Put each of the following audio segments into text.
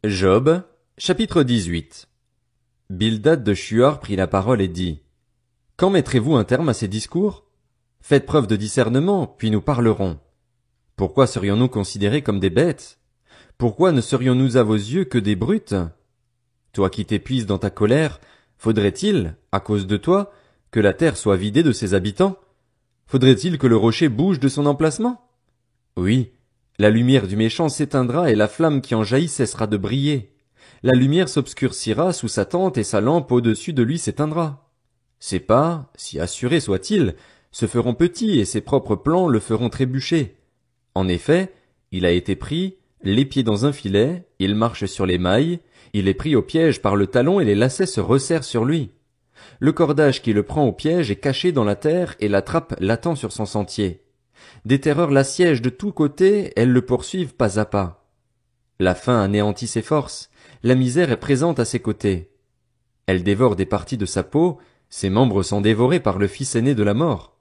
Job, chapitre 18. Bildad de Shuar prit la parole et dit: Quand mettrez-vous un terme à ces discours? Faites preuve de discernement, puis nous parlerons. Pourquoi serions-nous considérés comme des bêtes? Pourquoi ne serions-nous à vos yeux que des brutes? Toi qui t'épuises dans ta colère, faudrait-il, à cause de toi, que la terre soit vidée de ses habitants? Faudrait-il que le rocher bouge de son emplacement? Oui, la lumière du méchant s'éteindra et la flamme qui en jaillit cessera de briller. La lumière s'obscurcira sous sa tente et sa lampe au-dessus de lui s'éteindra. Ses pas, si assurés soient-ils, se feront petits et ses propres plans le feront trébucher. En effet, il a été pris, les pieds dans un filet, il marche sur les mailles, il est pris au piège par le talon et les lacets se resserrent sur lui. Le cordage qui le prend au piège est caché dans la terre et la trappe l'attend sur son sentier. Des terreurs l'assiègent de tous côtés, elles le poursuivent pas à pas. La faim anéantit ses forces, la misère est présente à ses côtés. Elle dévore des parties de sa peau, ses membres sont dévorés par le fils aîné de la mort.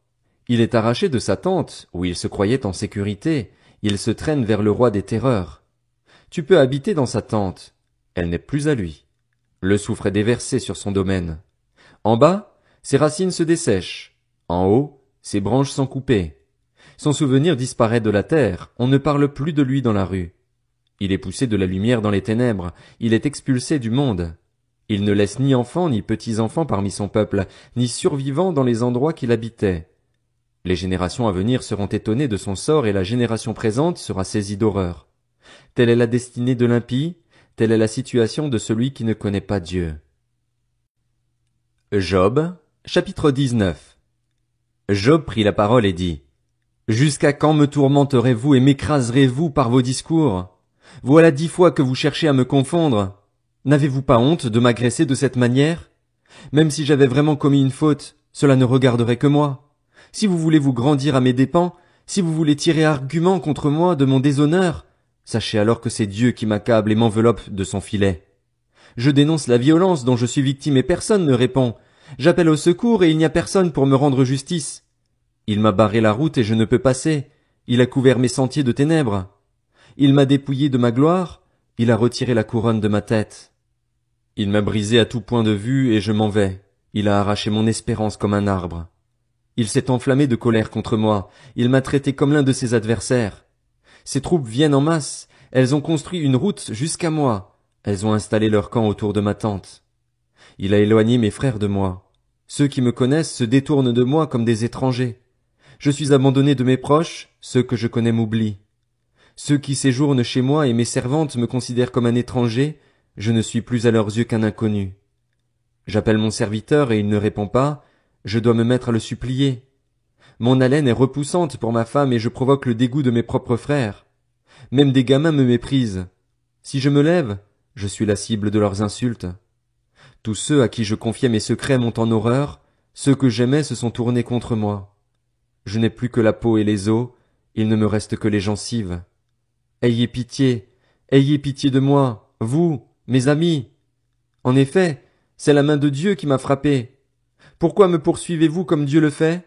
Il est arraché de sa tente, où il se croyait en sécurité, il se traîne vers le roi des terreurs. Tu peux habiter dans sa tente, elle n'est plus à lui. Le soufre est déversé sur son domaine. En bas, ses racines se dessèchent. En haut, ses branches sont coupées. Son souvenir disparaît de la terre, on ne parle plus de lui dans la rue. Il est poussé de la lumière dans les ténèbres, il est expulsé du monde. Il ne laisse ni enfants ni petits-enfants parmi son peuple, ni survivants dans les endroits qu'il habitait. Les générations à venir seront étonnées de son sort et la génération présente sera saisie d'horreur. Telle est la destinée de l'impie, telle est la situation de celui qui ne connaît pas Dieu. Job, chapitre 19. Job prit la parole et dit: Jusqu'à quand me tourmenterez-vous et m'écraserez-vous par vos discours? Voilà 10 fois que vous cherchez à me confondre. N'avez-vous pas honte de m'agresser de cette manière? Même si j'avais vraiment commis une faute, cela ne regarderait que moi. Si vous voulez vous grandir à mes dépens, si vous voulez tirer argument contre moi de mon déshonneur, sachez alors que c'est Dieu qui m'accable et m'enveloppe de son filet. Je dénonce la violence dont je suis victime et personne ne répond. J'appelle au secours et il n'y a personne pour me rendre justice. Il m'a barré la route et je ne peux passer. Il a couvert mes sentiers de ténèbres. Il m'a dépouillé de ma gloire. Il a retiré la couronne de ma tête. Il m'a brisé à tout point de vue et je m'en vais. Il a arraché mon espérance comme un arbre. Il s'est enflammé de colère contre moi. Il m'a traité comme l'un de ses adversaires. Ses troupes viennent en masse. Elles ont construit une route jusqu'à moi. Elles ont installé leur camp autour de ma tente. Il a éloigné mes frères de moi. Ceux qui me connaissent se détournent de moi comme des étrangers. Je suis abandonné de mes proches, ceux que je connais m'oublient. Ceux qui séjournent chez moi et mes servantes me considèrent comme un étranger, je ne suis plus à leurs yeux qu'un inconnu. J'appelle mon serviteur et il ne répond pas, je dois me mettre à le supplier. Mon haleine est repoussante pour ma femme et je provoque le dégoût de mes propres frères. Même des gamins me méprisent. Si je me lève, je suis la cible de leurs insultes. Tous ceux à qui je confiais mes secrets m'ont en horreur, ceux que j'aimais se sont tournés contre moi. Je n'ai plus que la peau et les os, il ne me reste que les gencives. Ayez pitié de moi, vous, mes amis. En effet, c'est la main de Dieu qui m'a frappé. Pourquoi me poursuivez-vous comme Dieu le fait?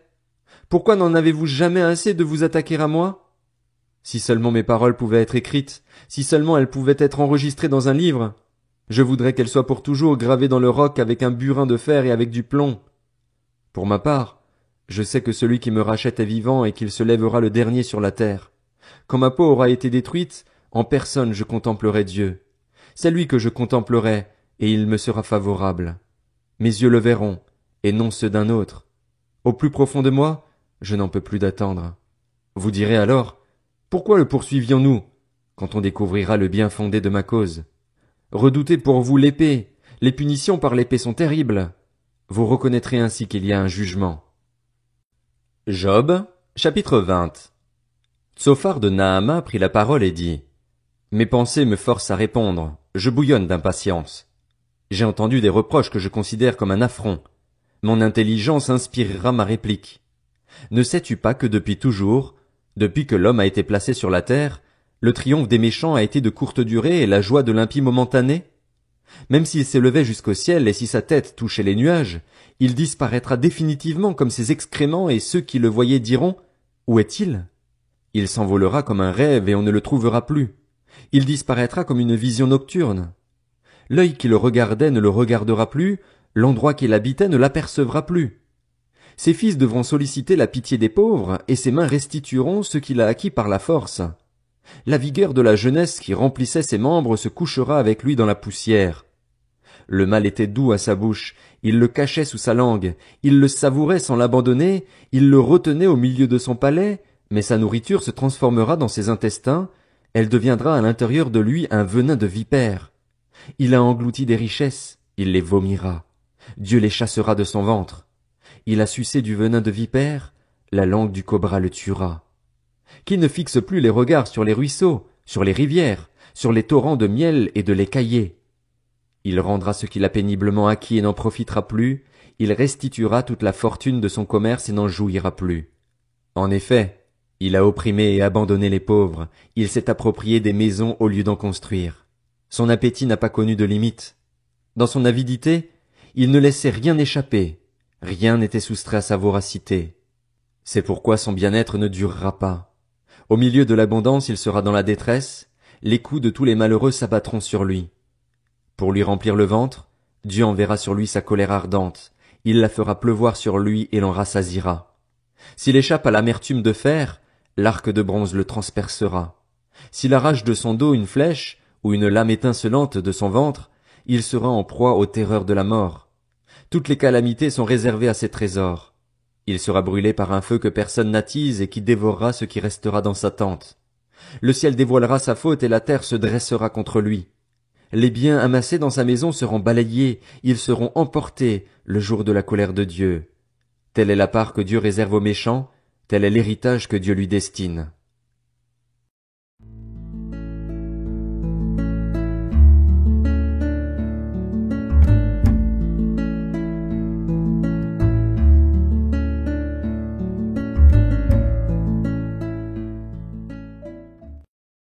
Pourquoi n'en avez-vous jamais assez de vous attaquer à moi? Si seulement mes paroles pouvaient être écrites, si seulement elles pouvaient être enregistrées dans un livre, je voudrais qu'elles soient pour toujours gravées dans le roc avec un burin de fer et avec du plomb. Pour ma part, je sais que celui qui me rachète est vivant et qu'il se lèvera le dernier sur la terre. Quand ma peau aura été détruite, en personne je contemplerai Dieu. C'est lui que je contemplerai, et il me sera favorable. Mes yeux le verront, et non ceux d'un autre. Au plus profond de moi, je n'en peux plus d'attendre. Vous direz alors, pourquoi le poursuivions-nous, quand on découvrira le bien fondé de ma cause? Redoutez pour vous l'épée, les punitions par l'épée sont terribles. Vous reconnaîtrez ainsi qu'il y a un jugement. Job, chapitre 20. Tsophar de Naama prit la parole et dit: Mes pensées me forcent à répondre, je bouillonne d'impatience. J'ai entendu des reproches que je considère comme un affront. Mon intelligence inspirera ma réplique. Ne sais-tu pas que depuis toujours, depuis que l'homme a été placé sur la terre, le triomphe des méchants a été de courte durée et la joie de l'impie momentanée? Même s'il s'élevait jusqu'au ciel et si sa tête touchait les nuages, il disparaîtra définitivement comme ses excréments et ceux qui le voyaient diront: Où est-il? Il s'envolera comme un rêve et on ne le trouvera plus. Il disparaîtra comme une vision nocturne. L'œil qui le regardait ne le regardera plus, l'endroit qu'il habitait ne l'apercevra plus. Ses fils devront solliciter la pitié des pauvres, et ses mains restitueront ce qu'il a acquis par la force. La vigueur de la jeunesse qui remplissait ses membres se couchera avec lui dans la poussière. Le mal était doux à sa bouche, il le cachait sous sa langue, il le savourait sans l'abandonner, il le retenait au milieu de son palais, mais sa nourriture se transformera dans ses intestins, elle deviendra à l'intérieur de lui un venin de vipère. Il a englouti des richesses, il les vomira. Dieu les chassera de son ventre. Il a sucé du venin de vipère, la langue du cobra le tuera. Qu'il ne fixe plus les regards sur les ruisseaux, sur les rivières, sur les torrents de miel et de lait caillé. Il rendra ce qu'il a péniblement acquis et n'en profitera plus, il restituera toute la fortune de son commerce et n'en jouira plus. En effet, il a opprimé et abandonné les pauvres, il s'est approprié des maisons au lieu d'en construire. Son appétit n'a pas connu de limite. Dans son avidité, il ne laissait rien échapper, rien n'était soustrait à sa voracité. C'est pourquoi son bien-être ne durera pas. Au milieu de l'abondance, il sera dans la détresse, les coups de tous les malheureux s'abattront sur lui. Pour lui remplir le ventre, Dieu enverra sur lui sa colère ardente, il la fera pleuvoir sur lui et l'en rassasiera. S'il échappe à l'amertume de fer, l'arc de bronze le transpercera. S'il arrache de son dos une flèche, ou une lame étincelante de son ventre, il sera en proie aux terreurs de la mort. Toutes les calamités sont réservées à ses trésors. Il sera brûlé par un feu que personne n'attise et qui dévorera ce qui restera dans sa tente. Le ciel dévoilera sa faute et la terre se dressera contre lui. Les biens amassés dans sa maison seront balayés, ils seront emportés le jour de la colère de Dieu. Telle est la part que Dieu réserve aux méchants, tel est l'héritage que Dieu lui destine.